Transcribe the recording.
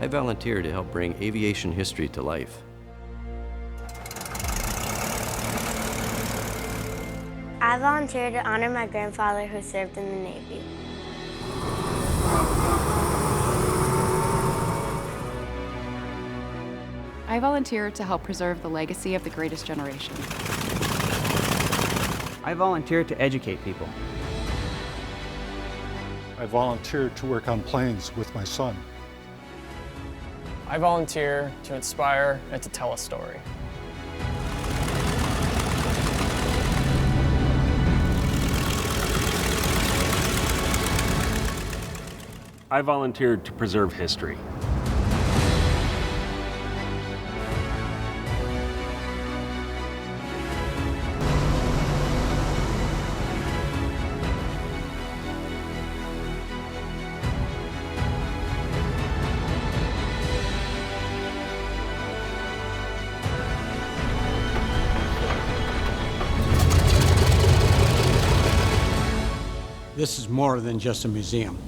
I volunteer to help bring aviation history to life. I volunteer to honor my grandfather who served in the Navy. I volunteer to help preserve the legacy of the greatest generation. I volunteer to educate people. I volunteer to work on planes with my son. I volunteer to inspire and to tell a story. I volunteered to preserve history. This is more than just a museum.